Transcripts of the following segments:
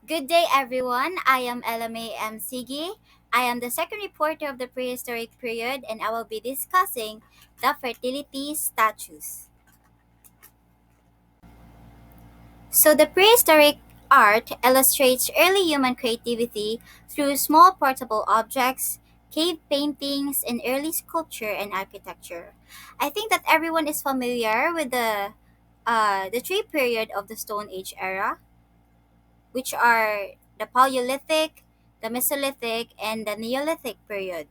Good day, everyone. I am LMAM I am the second reporter of the prehistoric period, and I will be discussing the fertility statues. So, the prehistoric art illustrates early human creativity through small portable objects, cave paintings, and early sculpture and architecture. I think that everyone is familiar with the three period of the Stone Age era, which are the Paleolithic, the Mesolithic, and the Neolithic period.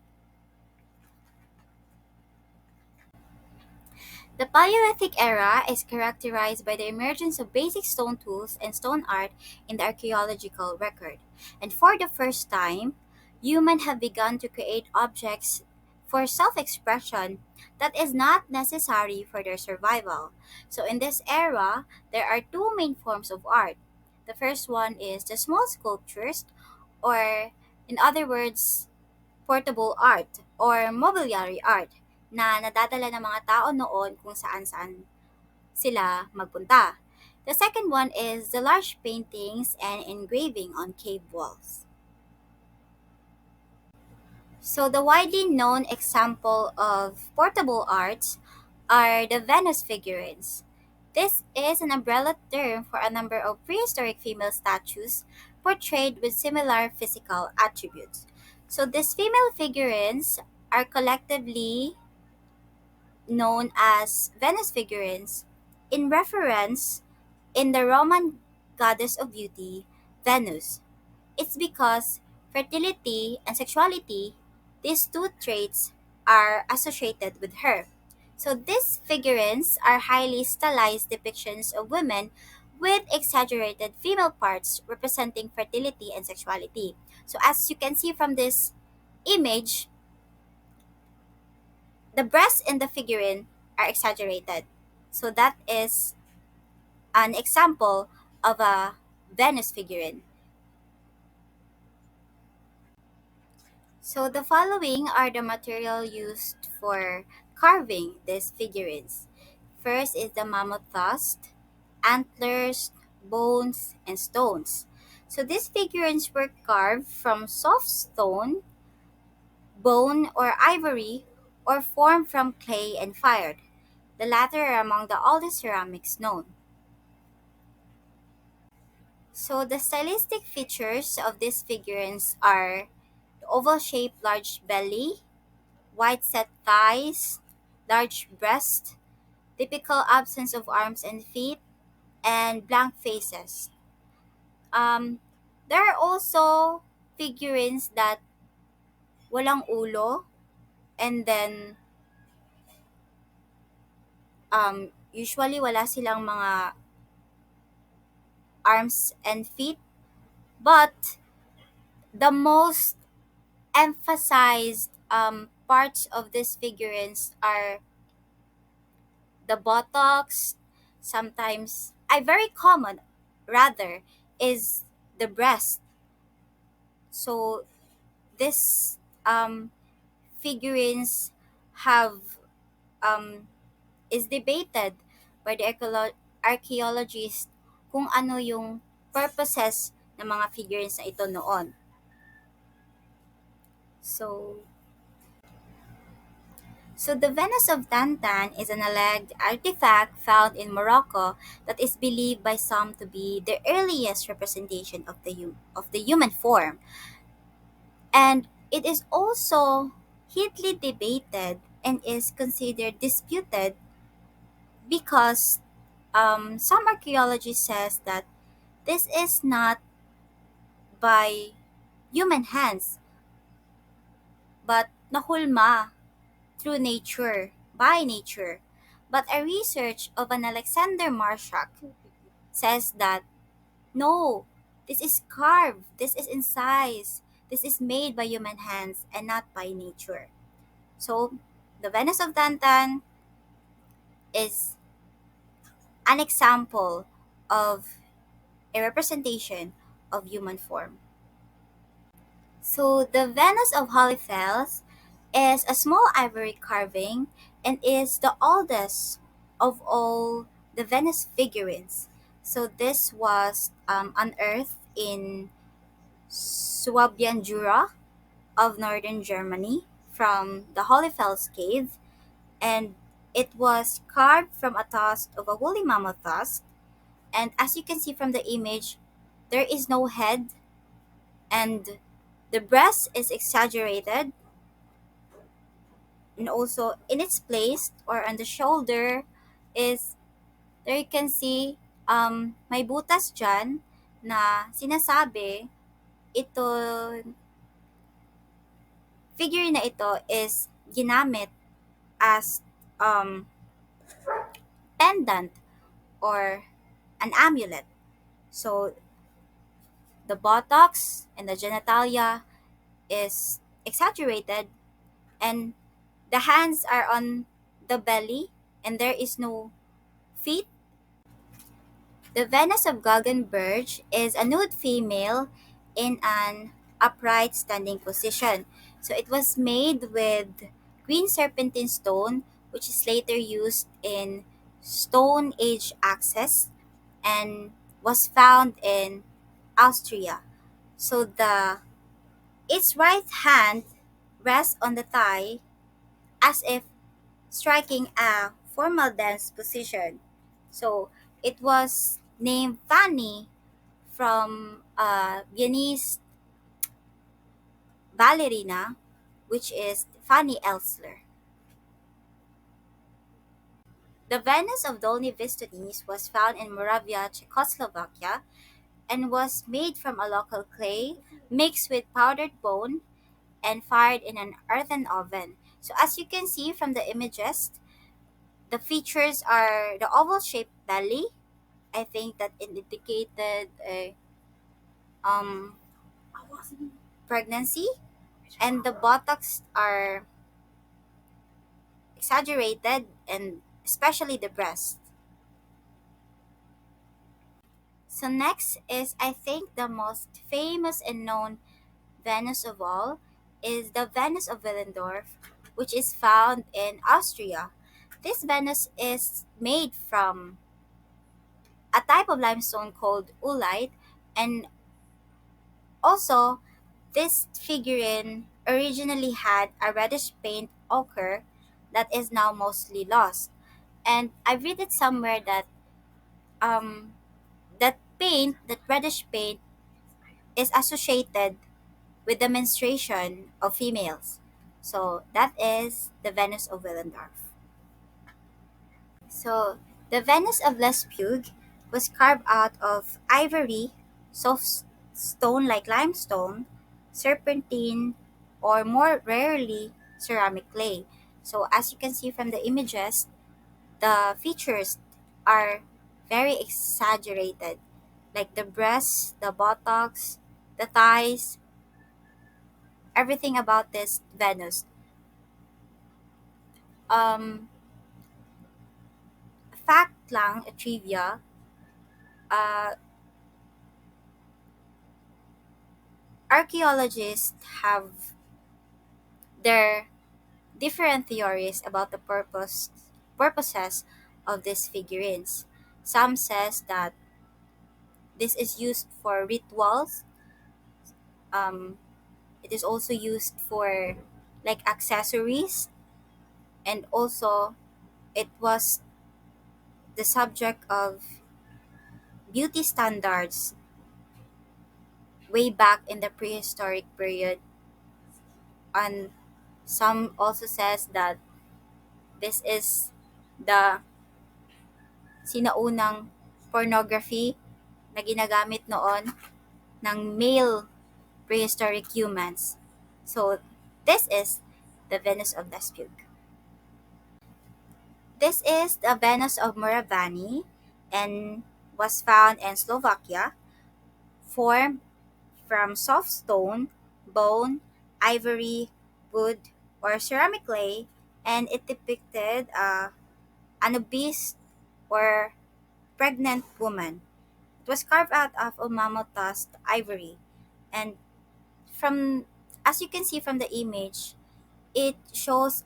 The Paleolithic era is characterized by the emergence of basic stone tools and stone art in the archaeological record. And for the first time, humans have begun to create objects for self-expression that is not necessary for their survival. So in this era, there are two main forms of art. The first one is the small sculptures, or in other words, portable art or mobiliary art na nadadala ng mga tao noon kung saan-saan sila magpunta. The second one is the large paintings and engraving on cave walls. So the widely known example of portable arts are the Venus figurines. This is an umbrella term for a number of prehistoric female statues portrayed with similar physical attributes. So these female figurines are collectively known as Venus figurines in reference in the Roman goddess of beauty, Venus. It's because fertility and sexuality, these two traits, are associated with her. So these figurines are highly stylized depictions of women with exaggerated female parts representing fertility and sexuality. So as you can see from this image, the breasts in the figurine are exaggerated. So that is an example of a Venus figurine. So the following are the material used for carving these figurines. First is the mammoth tusk, antlers, bones, and stones. So these figurines were carved from soft stone, bone, or ivory, or formed from clay and fired. The latter are among the oldest ceramics known. So the stylistic features of these figurines are the oval-shaped large belly, wide set thighs, large breast, typical absence of arms and feet, and blank faces. Um, there are also figurines that walang ulo, and then usually wala silang mga arms and feet, but the most emphasized parts of these figurines are the buttocks, sometimes, very common rather, is the breast. So this figurines have um, is debated by the archaeologists kung ano yung purposes ng mga figurines na ito noon. So, so the Venus of Tantan is an alleged artifact found in Morocco that is believed by some to be the earliest representation of of the human form. And it is also hotly debated and is considered disputed because some archaeologists says that this is not by human hands but nahulma through nature, by nature. But a research of an Alexander Marshak says that no, this is carved, this is incised, this is made by human hands and not by nature. So, the Venus of Tantan is an example of a representation of human form. So, the Venus of Holy Fells is a small ivory carving and is the oldest of all the Venus figurines. So, this was unearthed in Swabian Jura of northern Germany from the Hohlefels cave, and it was carved from a tusk of a woolly mammoth tusk. And as you can see from the image, there is no head, and the breast is exaggerated, and also in its place or on the shoulder is there you can see may butas dyan na sinasabi ito figure na ito is ginamit as um, pendant or an amulet. So the buttocks and the genitalia is exaggerated, and the hands are on the belly, and there is no feet. The Venus of Guggenberg is a nude female in an upright standing position. So it was made with green serpentine stone, which is later used in Stone Age axes and was found in Austria. So the its right hand rests on the thigh as if striking a formal dance position. So it was named Fanny from a Viennese ballerina, which is Fanny Elsler. The Venus of Dolny Vistonis was found in Moravia, Czechoslovakia, and was made from a local clay mixed with powdered bone and fired in an earthen oven. So as you can see from the images, the features are the oval-shaped belly. I think that it indicated a um, pregnancy, and the buttocks are exaggerated, and especially the breast. So next is I think the most famous and known Venus of all is the Venus of Willendorf, which is found in Austria. This Venus is made from a type of limestone called oolite, and also this figurine originally had a reddish paint ochre that is now mostly lost. And I read it somewhere that um, that reddish paint, is associated with the menstruation of females. So that is the Venus of Willendorf. So the Venus of Lespugue was carved out of ivory, soft stone like limestone, serpentine, or more rarely ceramic clay. So as you can see from the images, the features are very exaggerated, like the breasts, the buttocks, the thighs, everything about this Venus. Um, fact lang, a trivia, uh, archaeologists have their different theories about the purposes of these figurines. Some says that this is used for rituals. Um, it is also used for like accessories, and also it was the subject of beauty standards way back in the prehistoric period. And some also says that this is the sinaunang pornography na ginagamit noon ng male prehistoric humans. So this is the Venus of Lespugue. This is the Venus of Moravani and was found in Slovakia, formed from soft stone, bone, ivory, wood, or ceramic clay, and it depicted an obese or pregnant woman. It was carved out of a mammoth tusk ivory, and from as you can see from the image, it shows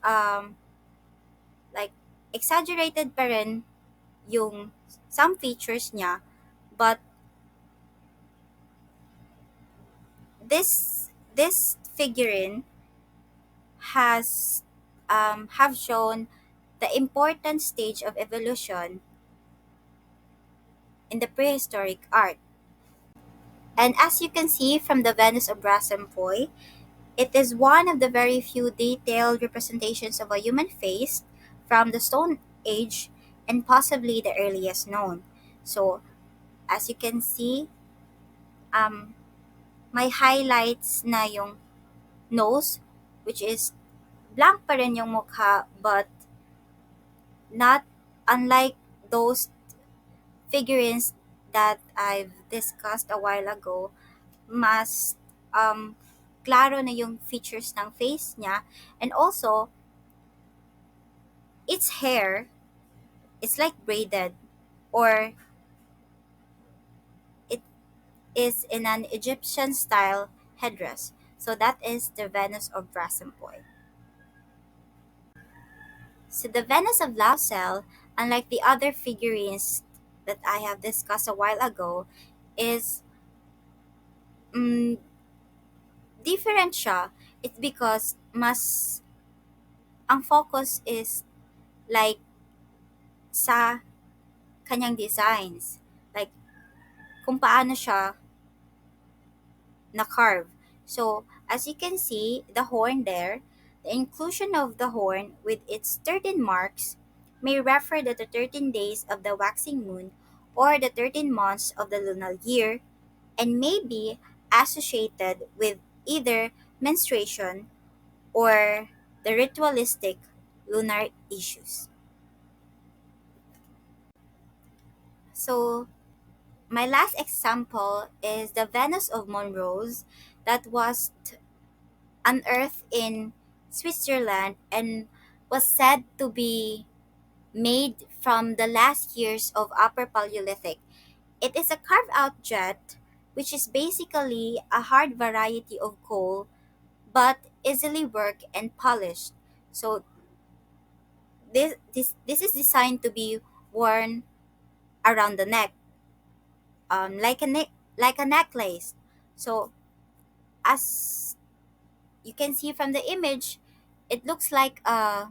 like exaggerated pa rin yung some features niya, but This figurine has have shown the important stage of evolution in the prehistoric art. And as you can see from the Venus of Brassempoi, it is one of the very few detailed representations of a human face from the Stone Age and possibly the earliest known. So, as you can see, um, may highlights na yung nose, which is blank pa rin yung mukha, but not unlike those figurines that I've discussed a while ago, mas klaro na yung features ng face niya. And also, its hair is like braided, or it is in an Egyptian style headdress. So that is the Venus of Brassempoi. So the Venus of Lausel, unlike the other figurines that I have discussed a while ago, is mm, different siya. It's because mas ang focus is like sa kanyang designs. Like kung paano siya na-carve. So, as you can see, the horn there, the inclusion of the horn with its 13 marks may refer to the 13 days of the waxing moon or the 13 months of the lunar year, and may be associated with either menstruation or the ritualistic lunar issues. So, my last example is the Venus of Monrose that was unearthed in Switzerland and was said to be made from the last years of Upper Paleolithic. It is a carved out jet, which is basically a hard variety of coal but easily worked and polished. So this is designed to be worn around the neck, like a necklace. So as you can see from the image, it looks like the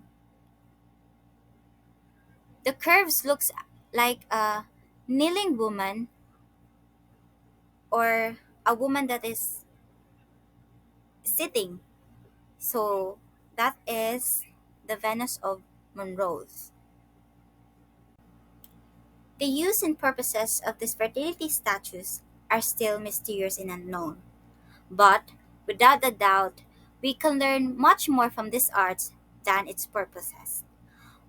curves looks like a kneeling woman or a woman that is sitting. So that is the Venus of Monrose. The use and purposes of these fertility statues are still mysterious and unknown. But without a doubt, we can learn much more from these arts than its purposes.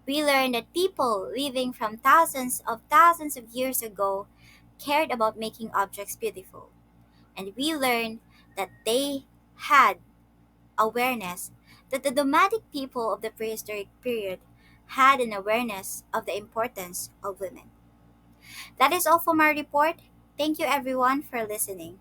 We learn that people living from thousands of years ago cared about making objects beautiful. And we learn that they had awareness, that the nomadic people of the prehistoric period had an awareness of the importance of women. That is all for my report. Thank you everyone for listening.